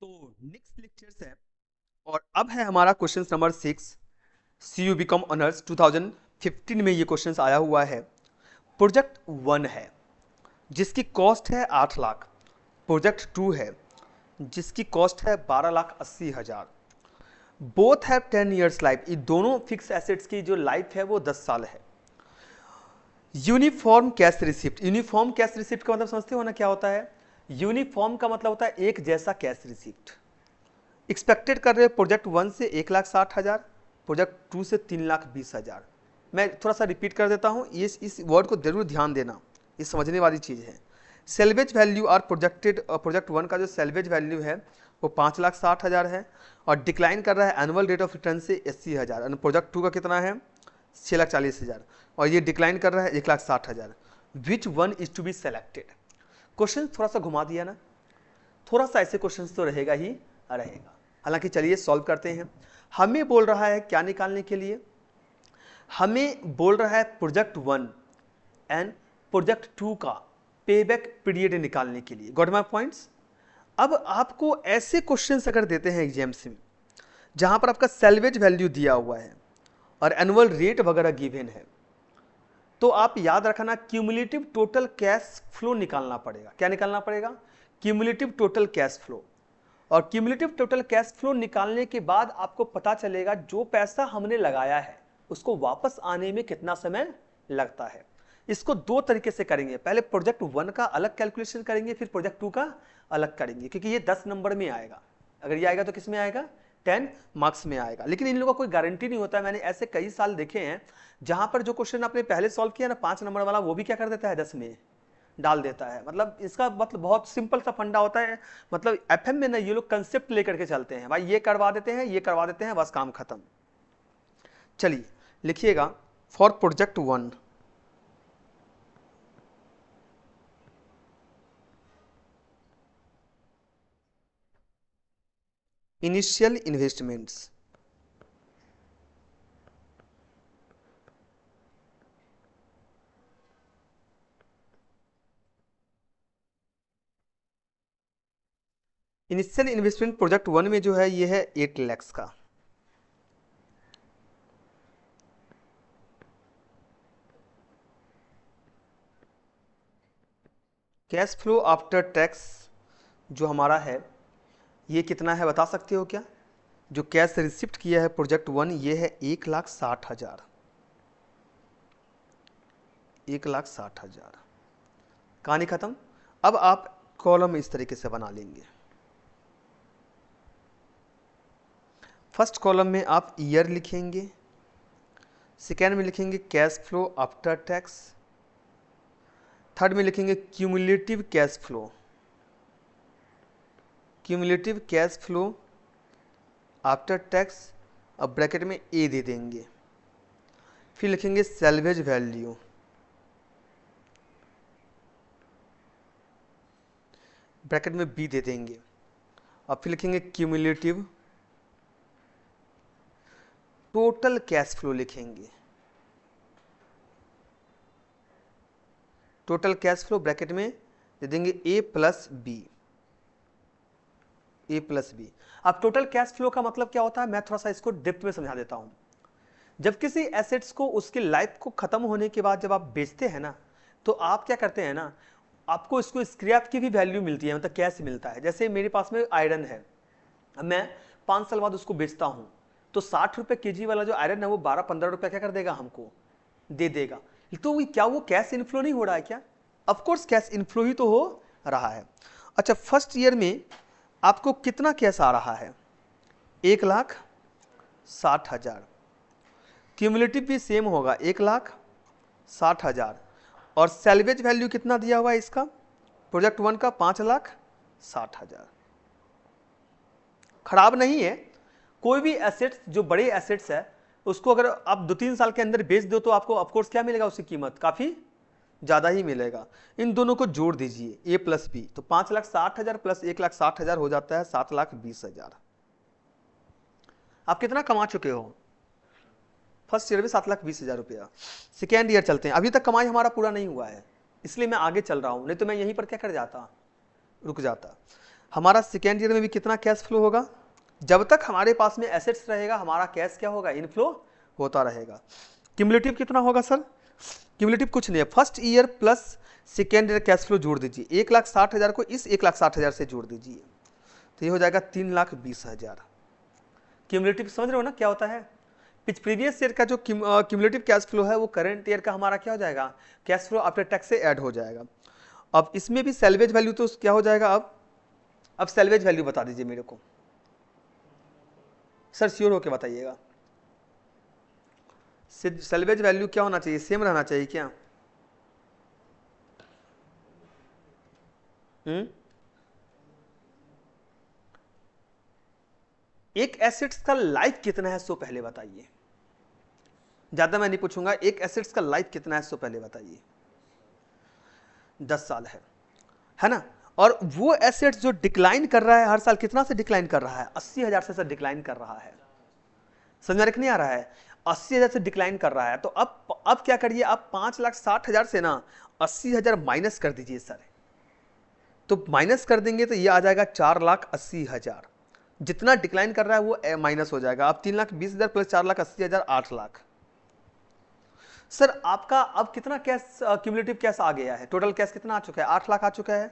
तो next lectures है और अब है हमारा question number 6। C U BCom honours 2015 में ये क्वेश्चन आया हुआ है। प्रोजेक्ट 1 है जिसकी कॉस्ट है 8 लाख। प्रोजेक्ट 2 है जिसकी कॉस्ट है 12,80,000। Both have 10 years life. ये दोनों फिक्स एसेट्स की जो लाइफ है वो 10 साल है। Uniform cash receipt. Uniform cash receipt का मतलब समझते हो ना क्या होता है? यूनिफॉर्म का मतलब होता है एक जैसा कैश रिसिप्ट। एक्सपेक्टेड कर रहे हो प्रोजेक्ट 1 से 1,60,000, प्रोजेक्ट 2 से 3,20,000। मैं थोड़ा सा रिपीट कर देता हूँ, इस वर्ड को जरूर ध्यान देना, ये समझने वाली चीज़ है। Salvage value are projected, project 1 का जो सेल्वेज वैल्यू है वो 5,60,000 है और डिक्लाइन कर रहा है एनुअल रेट ऑफ रिटर्न से 80,000। और प्रोजेक्ट 2 का कितना है? 6,40,000 और ये डिक्लाइन कर रहा है 1,60,000। Which one is to be selected? Question थोड़ा सा घुमा दिया ना, थोड़ा सा ऐसे क्वेश्चन तो रहेगा ही रहेगा। हालांकि चलिए सॉल्व करते हैं। हमें बोल रहा है क्या निकालने के लिए? हमें बोल रहा है प्रोजेक्ट 1 एंड प्रोजेक्ट 2 का पेबैक पीरियड निकालने के लिए। Got my points? अब आपको ऐसे क्वेश्चंस अगर देते हैं एग्जाम्स में जहां पर आपका सेल्वेज वैल्यू दिया हुआ है और एनुअल रेट वगैरह गिवन है, तो आप याद रखना क्यूमुलेटिव टोटल कैश फ्लो निकालना पड़ेगा। क्या निकालना पड़ेगा? Cumulative total cash flow. और क्यूमुलेटिव टोटल कैश फ्लो निकालने के बाद आपको पता चलेगा जो पैसा हमने लगाया है उसको वापस आने में कितना समय लगता है। इसको दो तरीके से करेंगे, पहले प्रोजेक्ट 1 का अलग कैलकुलेशन करेंगे, फिर प्रोजेक्ट 2 का अलग करेंगे, क्योंकि ये 10 नंबर में आएगा। अगर ये आएगा तो किस में आएगा? 10 मार्क्स में आएगा। लेकिन इन लोगों का कोई गारंटी नहीं होता है। मैंने ऐसे कई साल देखे हैं जहां पर जो क्वेश्चन आपने पहले सॉल्व किया ना 5 नंबर वाला, वो भी क्या कर देता है 10 में डाल देता है। मतलब इसका मतलब बहुत सिंपल सा फंडा होता है। मतलब एफएम में ना ये लोग कंसेप्ट लेकर के चलते हैं, भाई ये करवा देते हैं, ये करवा देते हैं, बस काम खत्म। चलिए लिखिएगा for project 1 initial investments. Initial investment project 1 में जो है ये है 8 लाख का। कैश फ्लो आफ्टर टैक्स जो हमारा है ये कितना है बता सकते हो क्या? जो कैश रिसिप्ट किया है प्रोजेक्ट 1 ये है 1,60,000। 1,60,000 कहानी खत्म। अब आप कॉलम इस तरीके से बना लेंगे। फर्स्ट कॉलम में आप ईयर लिखेंगे, सेकेंड में लिखेंगे cash flow after tax, third में लिखेंगे cumulative cash flow. Cumulative cash flow after tax, अब ब्रैकेट में ए दे देंगे, फिर लिखेंगे सेल्वेज वैल्यू, ब्रैकेट में बी दे देंगे, अब फिर लिखेंगे क्यूमुलेटिव टोटल कैश फ्लो लिखेंगे। टोटल कैश फ्लो ब्रैकेट में दे देंगे ए प्लस बी, ए प्लस बी। अब टोटल कैश फ्लो का मतलब क्या होता है, मैं थोड़ा सा इसको डेप्थ में समझा देता हूं। जब किसी एसेट्स को उसके लाइफ को खत्म होने के बाद जब आप बेचते हैं ना, तो आप क्या करते हैं ना, आपको इसको स्क्रैप की भी वैल्यू मिलती है, मतलब कैश मिलता है। जैसे मेरे पास में आयरन है, अब मैं 5 साल बाद उसको बेचता हूं, तो 60 रुपए केजी वाला जो आयरन है वो 12-15 रुपए क्या कर देगा, हमको दे देगा। तो क्या वो कैश इनफ्लो नहीं हो रहा है क्या? ऑफकोर्स कैश इनफ्लो ही तो हो रहा है। अच्छा, फर्स्ट ईयर में आपको कितना कैश आ रहा है? 1,60,000। क्यूमुलेटिव भी सेम होगा 1,60,000। और सेल्वेज वैल्यू कितना दिया हुआ है इसका प्रोजेक्ट 1 का? 5,60,000। खराब नहीं है। कोई भी एसेट्स जो बड़े एसेट्स है उसको अगर आप 2-3 साल के अंदर बेच दो तो आपको ऑफकोर्स क्या मिलेगा, उसकी कीमत काफी ज्यादा ही मिलेगा। इन दोनों को जोड़ दीजिए ए प्लस बी, तो 5,60,000 प्लस 1,60,000 हो जाता है 7,20,000। आप कितना कमा चुके हो फर्स्ट ईयर में? 7,20,000 रुपया। सेकेंड ईयर चलते हैं, अभी तक कमाई हमारा पूरा नहीं हुआ है, इसलिए मैं आगे चल रहा हूं, नहीं तो मैं यहीं पर क्या कर जाता, रुक जाता। हमारा सेकेंड ईयर में भी कितना कैश फ्लो होगा? जब तक हमारे पास में एसेट्स रहेगा हमारा कैश क्या होगा? इनफ्लो होता रहेगा। क्यूमुलेटिव कितना होगा सर? क्यूमुलेटिव कुछ नहीं है, first year plus second year cash flow जोड़ दीजिए, 1,60,000 को इस 1,60,000 से जोड़ दीजिए तो ये हो जाएगा 3,20,000। क्यूमुलेटिव समझ रहे हो ना क्या होता है? प्रीवियस ईयर का जो क्यूमुलेटिव कैश फ्लो है वो करंट ईयर का हमारा क्या हो जाएगा? कैश फ्लो आफ्टर टैक्स से ऐड हो जाएगा। अब इसमें भी सैल्वेज वैल्यू तो क्या हो जाएगा? अब सैल्वेज वैल्यू बता दीजिए मेरे को सर, श्योर होके बताइएगा। सैल्वेज वैल्यू क्या होना चाहिए? सेम रहना चाहिए क्या? एक एसेट्स का लाइफ कितना है सो पहले बताइए। ज्यादा मैं नहीं पूछूंगा, एक एसेट्स का लाइफ कितना है सो पहले बताइए। 10 साल है ना? और वो एसेट्स जो डिक्लाइन कर रहा है हर साल, कितना से डिक्लाइन कर रहा है? 80,000 से डिक्लाइन कर रहा है। समझ में नहीं आ रहा है? 80,000 से डिक्लाइन कर रहा है तो अब क्या करिए, आप 5,60,000 से ना 80,000 माइनस कर दीजिए सर। तो माइनस कर देंगे तो ये आ जाएगा 4,80,000। जितना डिक्लाइन कर रहा है वो माइनस हो जाएगा। अब 3,20,000 प्लस 4,80,000 8,00,000। सर आपका अब कितना कैश क्यूमुलेटिव कैश आ गया है? टोटल कैश कितना आ चुका है? 8,00,000 आ चुका है।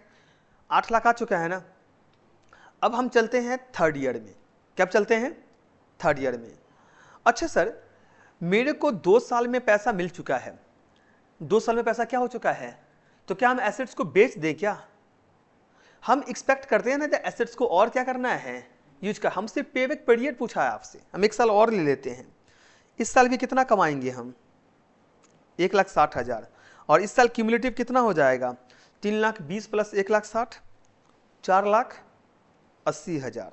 8,00,000 आ चुका है ना? अब हम चलते हैं थर्ड ईयर में। कब चलते हैं? थर्ड ईयर में। अच्छा सर, मेरे को 2 साल में पैसा मिल चुका है। 2 साल में पैसा क्या हो चुका है? तो क्या हम एसेट्स को बेच दें क्या? हम एक्सपेक्ट करते हैं ना एसेट्स को और क्या करना है? यूज का। हमसे पेबैक पीरियड पूछा है आपसे, हम 1 साल और ले लेते हैं। इस साल भी कितना कमाएंगे हम? 1,60,000। और इस साल क्यूमुलेटिव कितना हो जाएगा? 3,20,000 प्लस 1,60,000 4,80,000।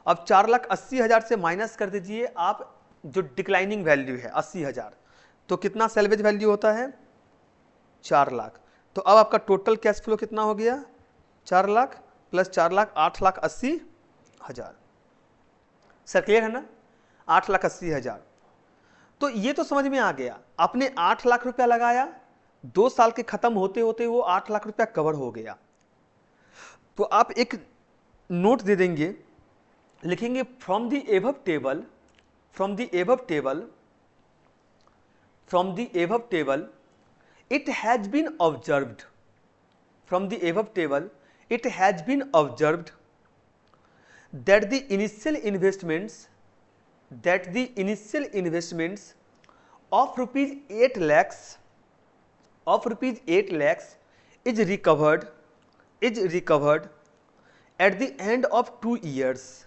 अब 4,80,000 से माइनस कर दीजिए आप जो डिक्लाइनिंग वैल्यू है 80,000, तो कितना सैल्वेज वैल्यू होता है? 4,00,000। तो अब आपका टोटल कैश फ्लो कितना हो गया? 4,00,000 प्लस 4,00,000 8,80,000। सर क्लियर है ना? 8,80,000। तो ये तो समझ में आ गया। आपने 8,00,000 रुपया लगाया, 2 साल के खत्म होते होते वो 8,00,000 रुपया कवर हो गया। तो आप एक नोट दे देंगे, लिखेंगे from the above table, from the above table, from the above table it has been observed, from the above table it has been observed that the initial investments of rupees 8 lakhs is recovered at the end of 2 years,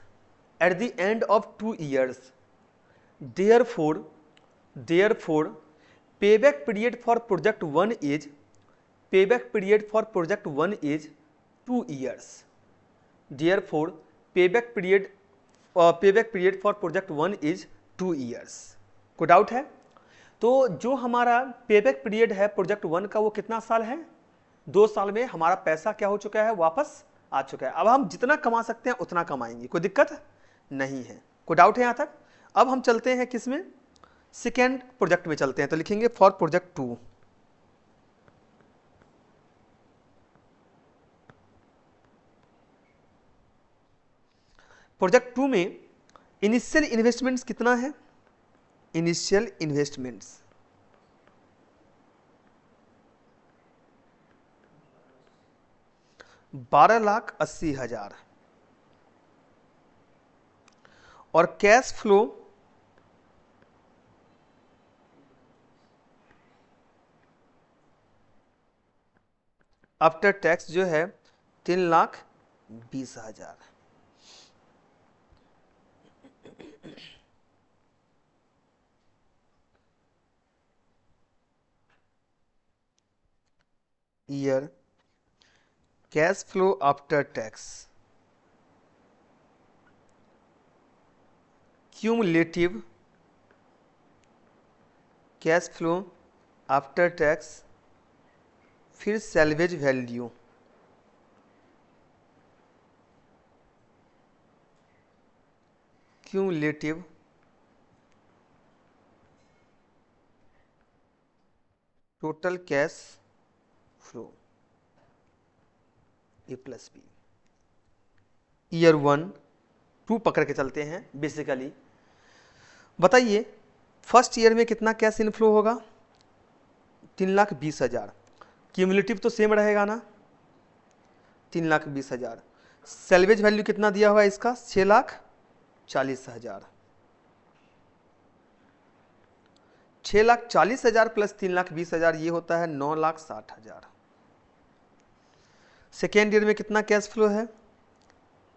at the end of 2 years. Therefore payback period for project 1 is 2 years. Therefore payback period for project 1 is 2 years. कोई doubt है? तो जो हमारा payback period है project 1 का वो कितना साल है? 2 साल में हमारा पैसा क्या हो चुका है? वापस आ चुका है। अब हम जितना कमा सकते हैं उतना कमाएंगे, कोई दिक्कत नहीं है। कोई डाउट है यहाँ तक? अब हम चलते हैं किस में? सेकेंड प्रोजेक्ट में चलते हैं। तो लिखेंगे फॉर प्रोजेक्ट 2। प्रोजेक्ट 2 में इनिशियल इन्वेस्टमेंट्स कितना है? इनिशियल इन्वेस्टमेंट्स 12,80,000 और कैश फ्लो आफ्टर टैक्स जो है 3,20,000। Year cash flow after tax cumulative cash flow after tax, फिर salvage value, cumulative total cash flow A+B। Year 1, 2 पकड़ के चलते हैं बेसिकली। बताइए फर्स्ट ईयर में कितना कैश इनफ्लो होगा? 3,20,000। क्यूमुलेटिव तो सेम रहेगा ना, 3,20,000। सेल्वेज वैल्यू कितना दिया हुआ है इसका? 6,40,000। 6,40,000 प्लस 3,20,000 ये होता है 9,60,000। सेकेंड ईयर में कितना कैश फ्लो है?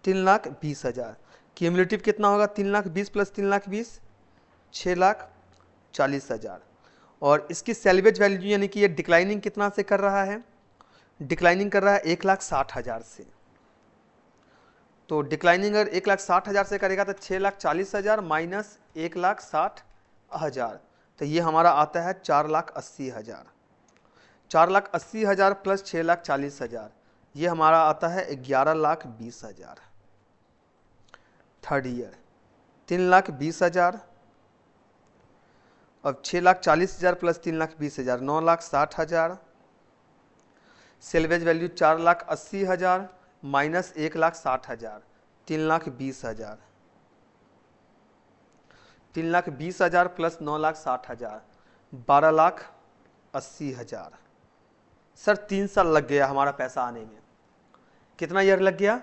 3,20,000। क्यूमुलेटिव कितना होगा? 3,20,000 प्लस 3,20,000 6,40,000। और इसकी सेल्वेज वैल्यू यानी कि ये डिक्लाइनिंग कितना से कर रहा है? डिक्लाइनिंग कर रहा है 1,60,000 से। तो डिक्लाइनिंग अगर 1,60,000 से करेगा तो 6,40,000 माइनस 1,60,000 तो ये हमारा आता है 4,80,000। 4,80,000 प्लस 6,40,000 ये हमारा आता है 11,20,000। थर्ड ईयर 3,20,000, अब 6,40,000 plus 3,20,000 9,60,000। Salvage value 4,80,000 minus 1,60,000 3,20,000। 3,20,000 plus 9,60,000 12,80,000। Sir 3 साल लग गया हमारा पैसा आने में। कितना ईयर लग गया?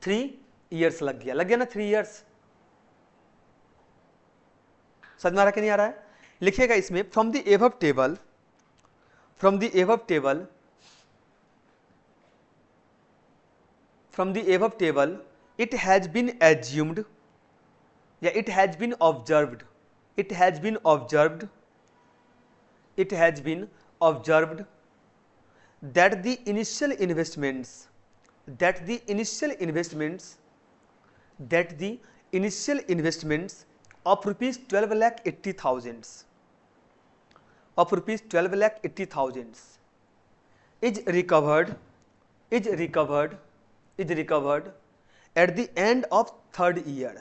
3 ईयर्स लग गया ना 3 ईयर्स। समझ में आ रहा कि नहीं आ रहा है? लिखिएगा इसमें from the above table, from the above table, from the above table it has been assumed या it has been observed, it has been observed, it has been observed that the initial investments, that the initial investments, that the initial investments of rupees 12,80,000 of rupees 12,80,000 is recovered, is recovered, is recovered at the end of third year,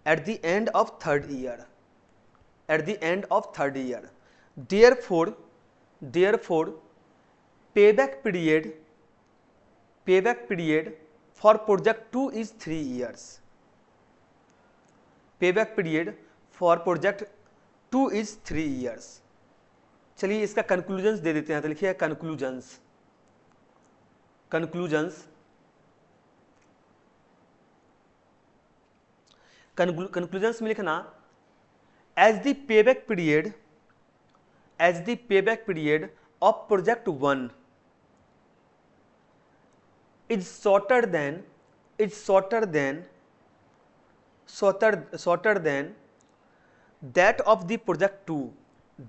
at the end of third year, at the end of third year. Therefore, therefore payback period, payback period for project 2 is 3 years. Payback period for project 2 is 3 years. चलिए इसका conclusions दे देते हैं, तो लिखिए conclusions, conclusions, conclusions में लिखना as the payback period, as the payback period of project 1 is shorter than, is shorter than, shorter than that of the project 2,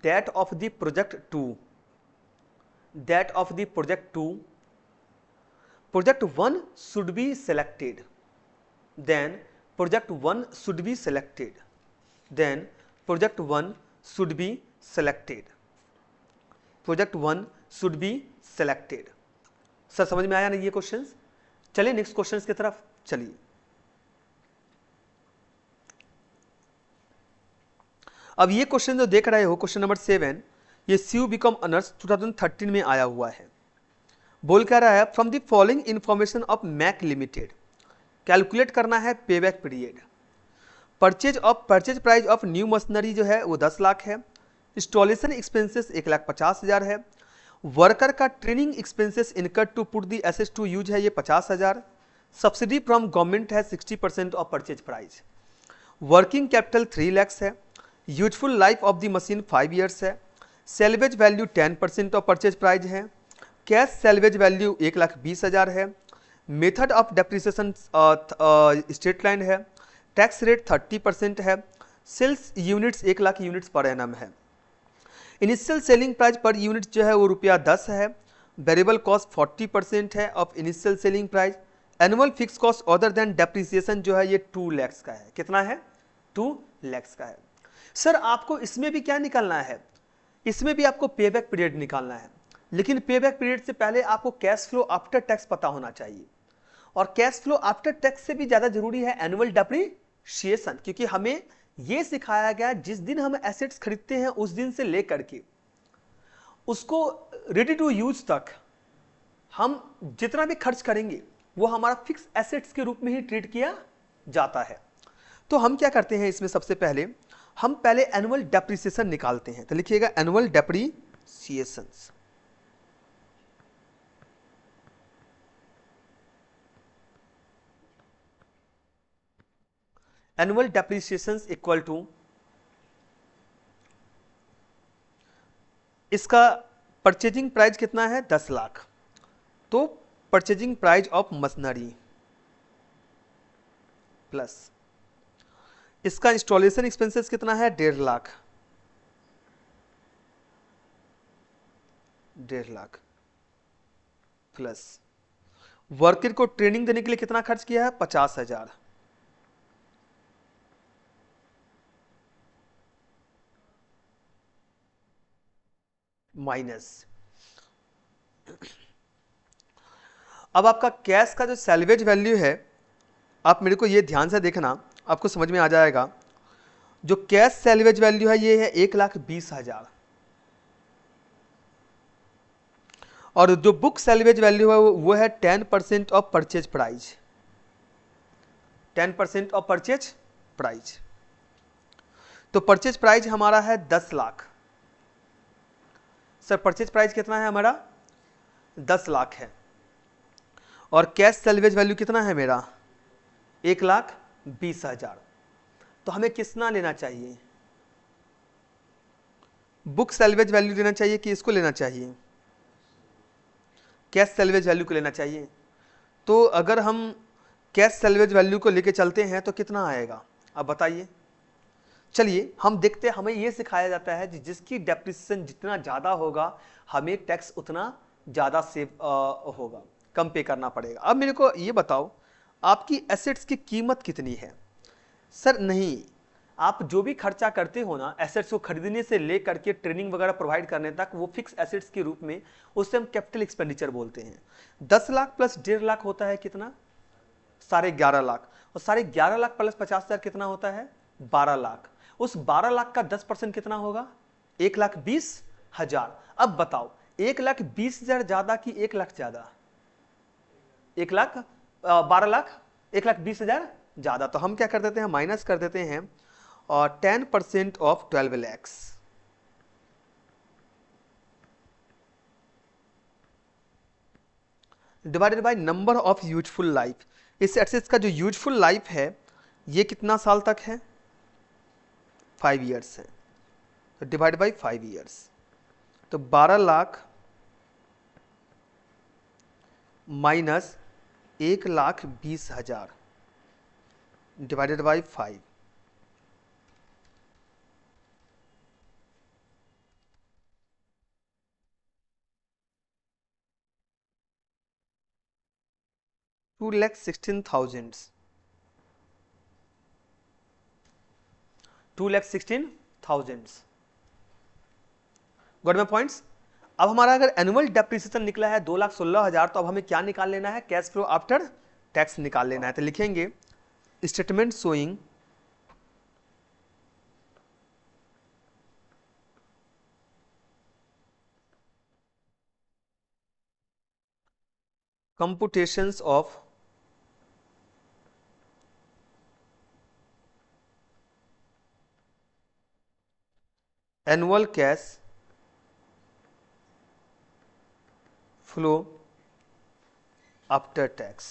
that of the project 2, that of the project 2, project 1 should be selected, then project 1 should be selected, then project 1 should be selected, project 1 should be selected. Sir समझ में आया ना ये questions? चलिए next questions की तरफ चलिए। अब ये क्वेश्चन जो देख रहे हो क्वेश्चन नंबर 7, ये सीयू बीकॉम ऑनर्स 2013 में आया हुआ है। बोल क्या रहा है? From the following information of Mac limited calculate करना है payback period. Purchase price of new machinery जो है वो 10 लाख है। इंस्टॉलेशन एक्सपेंसेस 1,50,000 है। वर्कर का training expenses incurred to put the assets to use है ये 50,000। सब्सिडी फ्रॉम गवर्नमेंट है 60% of purchase price. Working capital 3 lakh है। Useful life of the machine 5 years है। Salvage value 10% of purchase price है। Cash salvage value 1,20,000 है। Method of depreciation straight line है। Tax rate 30% है। Sales units 1 lakh units पर annum है। Initial selling price per unit जो है वो ₹10 है। वेरिएबल कॉस्ट 40% है of initial selling price. Annual fix cost other than depreciation जो है ये 2 लाख का है। कितना है? 2 लाख का है। सर आपको इसमें भी क्या निकालना है? इसमें भी आपको पेबैक पीरियड निकालना है, लेकिन पेबैक पीरियड से पहले आपको कैश फ्लो आफ्टर टैक्स पता होना चाहिए। और कैश फ्लो आफ्टर टैक्स से भी ज़्यादा जरूरी है एनुअल डेप्रिसिएशन, क्योंकि हमें ये सिखाया गया जिस दिन हम एसेट्स खरीदते हैं उस दिन से लेकर के उसको रेडी टू यूज तक हम जितना भी खर्च करेंगे वो हमारा फिक्स एसेट्स के रूप में ही ट्रीट किया जाता है। तो हम क्या करते हैं इसमें, सबसे पहले हम पहले एनुअल डेप्रिसिएशन निकालते हैं। तो लिखिएगा annual depreciations. Annual depreciations equal to, इसका परचेजिंग प्राइस कितना है 10 लाख, तो purchasing price of machinery plus इसका इंस्टॉलेशन एक्सपेंसेस कितना है 1.5 लाख, 1.5 लाख प्लस वर्कर को ट्रेनिंग देने के लिए कितना खर्च किया है 50,000, माइनस अब आपका कैश का जो सैल्वेज वैल्यू है, आप मेरे को ये ध्यान से देखना, आपको समझ में आ जाएगा। जो कैश सैल्वेज वैल्यू है ये है 1,20,000, और जो बुक सैल्वेज वैल्यू है वो है 10% of purchase price, 10% of purchase price. तो परचेज प्राइस हमारा है 10 लाख। सर परचेज प्राइस कितना है हमारा 10 लाख है, और कैश सैल्वेज वैल्यू कितना है मेरा 1,20,000। तो हमें कितना लेना चाहिए, बुक सैल्वेज वैल्यू लेना चाहिए कि इसको लेना चाहिए, कैश सैल्वेज वैल्यू को लेना चाहिए। तो अगर हम कैश सैल्वेज वैल्यू को लेके चलते हैं तो कितना आएगा, अब बताइए। चलिए हम देखते हैं, हमें यह सिखाया जाता है कि जिसकी डेप्रिसिएशन जितना ज़्यादा होगा हमें टैक्स उतना ज़्यादा सेव होगा, कम पे करना पड़ेगा। अब मेरे को ये बताओ आपकी एसेट्स की कीमत कितनी है। सर नहीं, आप जो भी खर्चा करते हो ना एसेट्स को खरीदने से लेकर के ट्रेनिंग वगैरह प्रोवाइड करने तक, वो फिक्स एसेट्स के रूप में, उससे हम कैपिटल एक्सपेंडिचर बोलते हैं। 10 लाख प्लस 1.5 लाख होता है कितना 11.5 लाख, और 11.5 लाख प्लस 50,000 कितना होता है 12 लाख। उस 12 लाख का 10% कितना होगा 1,20,000। अब बताओ 1,20,000 ज्यादा कि 1 लाख ज्यादा, 12 लाख 1,20,000 ज्यादा। तो हम क्या कर देते हैं, माइनस कर देते हैं, और 10% of 12 lakhs divided by number of useful life. इस एसेट्स का जो यूजफुल लाइफ है ये कितना साल तक है 5 ईयर्स है, तो डिवाइड बाई 5 ईयर्स, तो 12 lakh minus 1,20,000 divided by 5, $2,16,000, 2,16,000। Got my points. अब हमारा अगर एनुअल डेप्रिसिएशन निकला है 2,16,000, तो अब हमें क्या निकाल लेना है, कैश फ्लो आफ्टर टैक्स निकाल लेना है। तो लिखेंगे statement showing computations of annual cash flow after tax।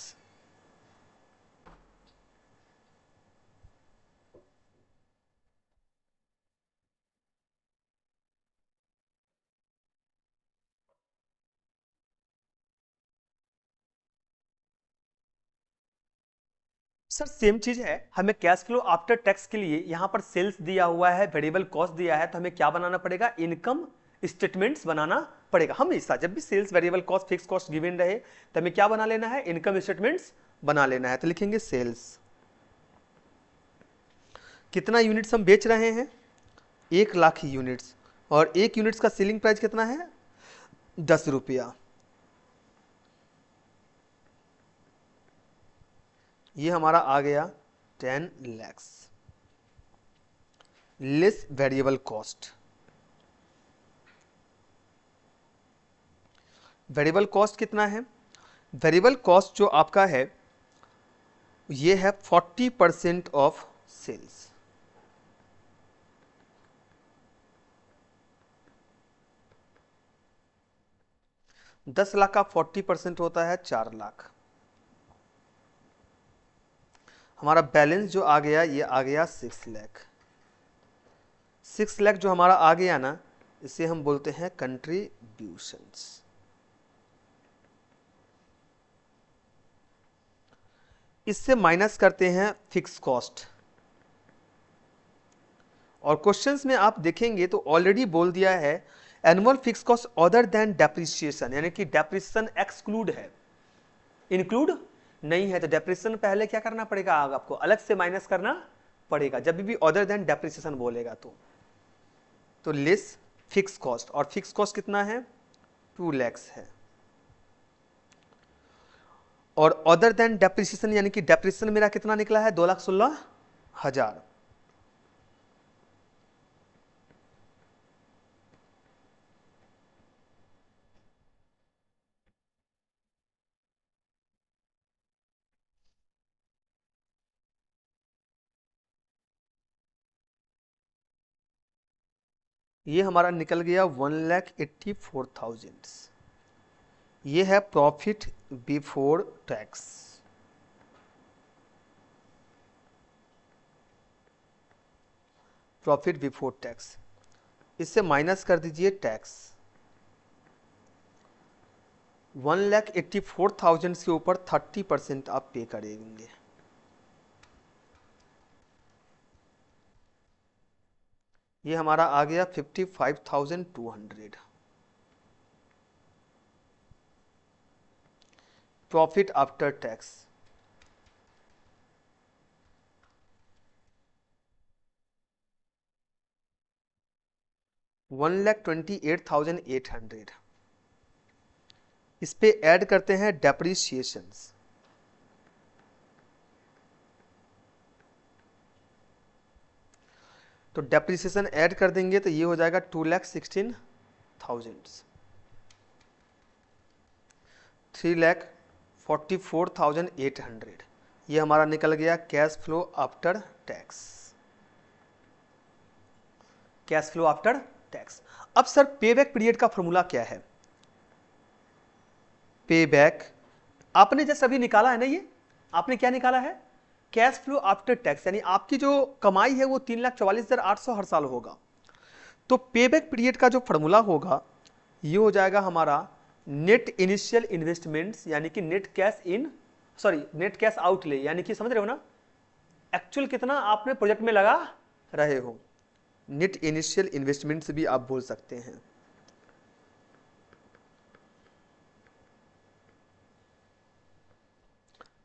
Sir same चीज है, हमें कैश फ्लो आफ्टर टैक्स के लिए यहाँ पर सेल्स दिया हुआ है, वेरिएबल कॉस्ट दिया है, तो हमें क्या बनाना पड़ेगा, इनकम स्टेटमेंट्स बनाना पड़ेगा। हमेशा जब भी sales variable cost fix cost given रहे तो हमें क्या बना लेना है, इनकम स्टेटमेंट्स बना लेना है। तो लिखेंगे सेल्स, कितना यूनिट्स हम बेच रहे हैं 1 लाख यूनिट्स, और 1 यूनिट्स का सेलिंग प्राइस कितना है 10 रुपया। ये हमारा आ गया 10 lakhs less variable cost. Variable cost कितना है वेरिएबल कॉस्ट जो आपका है ये है 40% ऑफ सेल्स। दस लाख का 40% होता है 4 लाख। हमारा बैलेंस जो आ गया ये आ गया 6 लाख। 6 लाख जो हमारा आ गया ना, इसे हम बोलते हैं कंट्रीब्यूशंस। इससे माइनस करते हैं फिक्स कॉस्ट। और क्वेश्चंस में आप देखेंगे तो ऑलरेडी बोल दिया है annual fix cost other than depreciation, यानी कि डेप्रिसिएशन एक्सक्लूड है, इंक्लूड नहीं है। तो डेप्रिसिएशन पहले क्या करना पड़ेगा, आपको अलग से माइनस करना पड़ेगा जब भी अदर देन डेप्रिसिएशन बोलेगा तो लेस फिक्स कॉस्ट। और फिक्स कॉस्ट कितना है, 2 लाख है। और अदर देन डेप्रिसिएशन यानी कि डेप्रिसिएशन मेरा कितना निकला है, 2,16,000। ये हमारा निकल गया 1,84,000। ये है profit before tax. Profit before tax, इससे माइनस कर दीजिए टैक्स। 1,84,000 के ऊपर 30% आप पे करेंगे। ये हमारा आ गया 55,200। Profit after tax. $1,28,800। इस पे ऐड करते हैं डेप्रिसिएशंस। तो डेप्रिसिएशन ऐड कर देंगे तो ये हो जाएगा 2,16,000। 3,44,800। ये हमारा निकल गया cash flow after tax. Cash flow after tax. अब सर पेबैक पीरियड का फॉर्मूला क्या है, पेबैक आपने जैसे अभी निकाला है ना, ये आपने क्या निकाला है, कैश फ्लो आफ्टर टैक्स, यानी आपकी जो कमाई है वो 3,44,800 हर साल होगा। तो पेबैक पीरियड का जो फॉर्मूला होगा ये हो जाएगा हमारा नेट इनिशियल इन्वेस्टमेंट्स, यानी कि net cash in, sorry net cash outlay, यानी कि समझ रहे हो ना, एक्चुअल कितना आपने प्रोजेक्ट में लगा रहे हो। नेट इनिशियल इन्वेस्टमेंट्स भी आप बोल सकते हैं।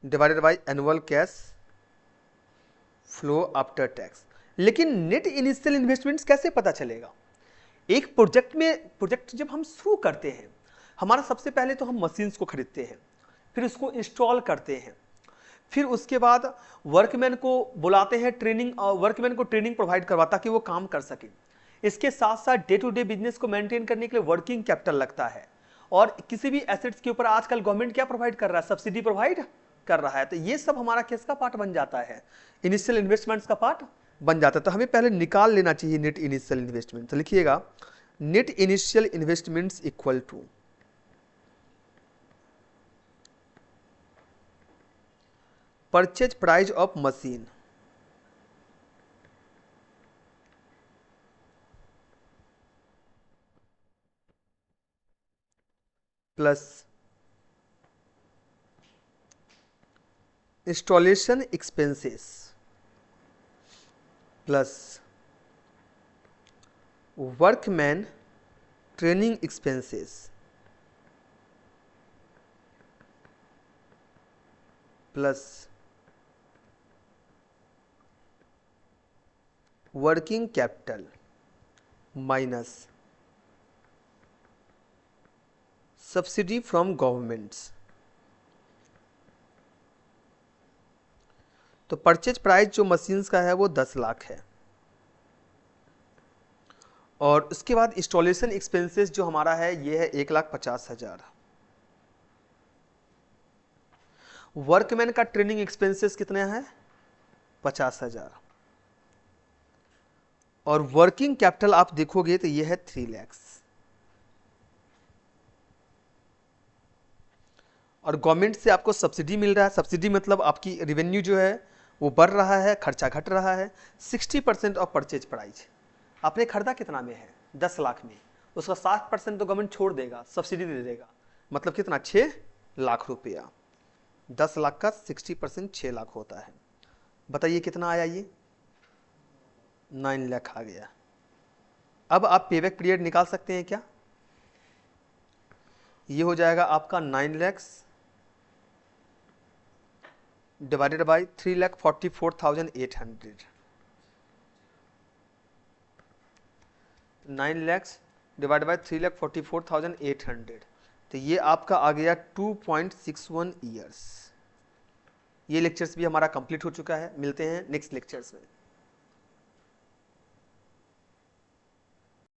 Divided by annual cash flow after tax. लेकिन नेट इनिशियल इन्वेस्टमेंट्स कैसे पता चलेगा, एक प्रोजेक्ट जब हम शुरू करते हैं, हमारा सबसे पहले तो हम मशीन्स को खरीदते हैं, फिर उसको इंस्टॉल करते हैं, फिर उसके बाद वर्कमैन को बुलाते हैं, ट्रेनिंग, वर्कमैन को ट्रेनिंग प्रोवाइड करवा ताकि वो काम कर सके। इसके साथ साथ डे टू डे बिजनेस को मेंटेन करने के लिए वर्किंग कैपिटल लगता है। और किसी भी एसेट्स के ऊपर आजकल गवर्नमेंट क्या प्रोवाइड कर रहा है, सब्सिडी प्रोवाइड कर रहा है। तो ये सब हमारा किसका पार्ट बन जाता है, इनिशियल इन्वेस्टमेंट्स का पार्ट बन जाता है। तो हमें पहले निकाल लेना चाहिए नेट इनिशियल इन्वेस्टमेंट। तो लिखिएगा net initial investments equal to purchase price of machine plus installation expenses plus workman training expenses plus working capital minus subsidy from governments. तो परचेज प्राइस जो मशीन्स का है वो 10 लाख है। और उसके बाद इंस्टॉलेशन एक्सपेंसेस जो हमारा है ये है 1,50,000। वर्कमैन का ट्रेनिंग एक्सपेंसेस कितने हैं? 50,000। और वर्किंग कैपिटल आप देखोगे तो ये है 3 लाख। और गवर्नमेंट से आपको सब्सिडी मिल रहा है। सब्सिडी मतलब आपकी रेवेन्यू जो है वो बढ़ रहा है, खर्चा घट रहा है। 60% ऑफ परचेज प्राइस, आपने खरीदा कितना में है? 10 लाख में, उसका 60% तो गवर्नमेंट छोड़ देगा, सब्सिडी दे देगा। मतलब कितना? 6 लाख रुपया। 10 लाख का 60% 6 लाख होता है। बताइए कितना आया ये? 9 लाख आ गया। अब आप पेबैक पीरियड निकाल सकते हैं क्या? ये हो जाएगा आपका 9 lakh divided by 3,44,800। 9 lakh divide by 3,44,800, तो ये आपका आ गया 2.61 ईयर्स। ये लेक्चर्स भी हमारा कंप्लीट हो चुका है। मिलते हैं नेक्स्ट लेक्चर्स में।